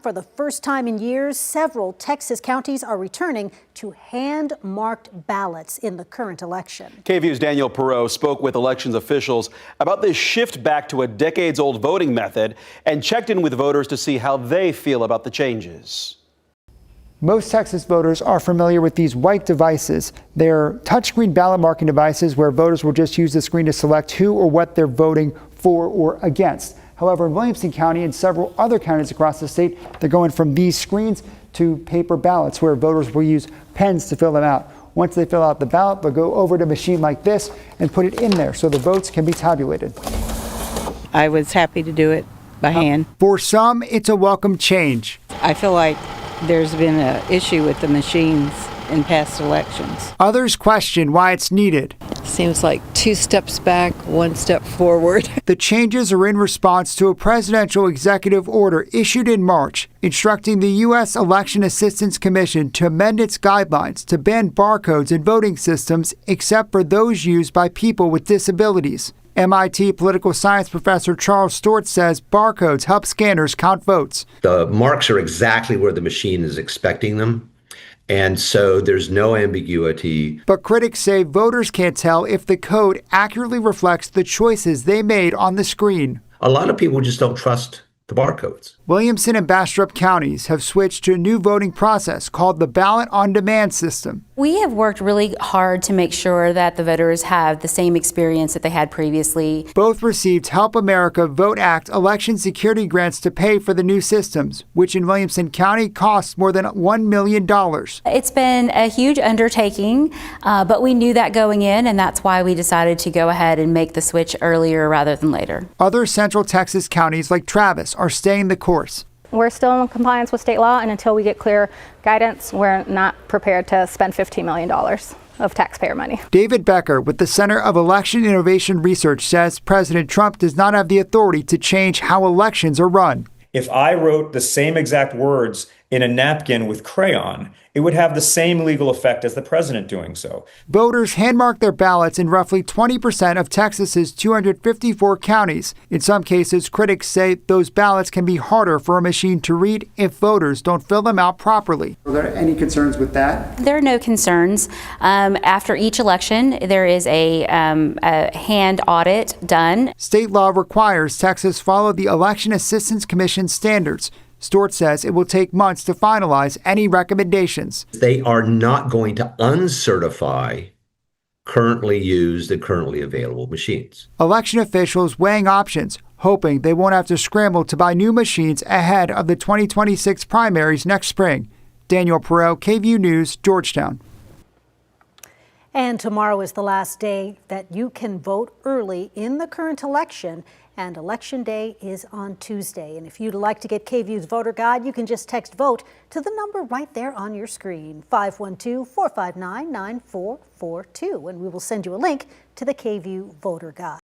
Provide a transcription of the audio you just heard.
For the first time in years, several Texas counties are returning to hand-marked ballots in the current election. KVUE's Daniel Perot spoke with elections officials about this shift back to a decades-old voting method and checked in with voters to see how they feel about the changes. Most Texas voters are familiar with these white devices. They're touchscreen ballot marking devices where voters will just use the screen to select who or what they're voting for or against. However, in Williamson County and several other counties across the state, they're going from these screens to paper ballots where voters will use pens to fill them out. Once they fill out the ballot, they'll go over to a machine like this and put it in there so the votes can be tabulated. I was happy to do it by hand. For some, it's a welcome change. I feel like there's been an issue with the machines in past elections. Others question why it's needed. Seems like 2 steps back, 1 step forward. The changes are in response to a presidential executive order issued in March instructing the U.S. Election Assistance Commission to amend its guidelines to ban barcodes in voting systems except for those used by people with disabilities. MIT political science professor Charles Stewart says barcodes help scanners count votes. The marks are exactly where the machine is expecting them. And so there's no ambiguity. But critics say voters can't tell if the code accurately reflects the choices they made on the screen. A lot of people just don't trust the barcodes. Williamson and Bastrop counties have switched to a new voting process called the Ballot on Demand system. We have worked really hard to make sure that the voters have the same experience that they had previously. Both received Help America Vote Act election security grants to pay for the new systems, which in Williamson County costs more than $1 million. It's been a huge undertaking, but we knew that going in, and that's why we decided to go ahead and make the switch earlier rather than later. Other Central Texas counties like Travis are staying the course. We're still in compliance with state law, and until we get clear guidance, we're not prepared to spend $15 million of taxpayer money. David Becker with the Center of Election Innovation Research says President Trump does not have the authority to change how elections are run. If I wrote the same exact words in a napkin with crayon, it would have the same legal effect as the president doing so. Voters handmark their ballots in roughly 20% of Texas's 254 counties. In some cases, critics say those ballots can be harder for a machine to read if voters don't fill them out properly. Are there any concerns with that? There are no concerns. After each election, there is a hand audit done. State law requires Texas follow the Election Assistance Commission standards. Stewart says it will take months to finalize any recommendations. They are not going to uncertify currently used and currently available machines. Election officials weighing options, hoping they won't have to scramble to buy new machines ahead of the 2026 primaries next spring. Daniel Perot, KVUE News, Georgetown. And tomorrow is the last day that you can vote early in the current election. And Election Day is on Tuesday. And if you'd like to get KVUE's voter guide, you can just text VOTE to the number right there on your screen, 512-459-9442. And we will send you a link to the KVUE voter guide.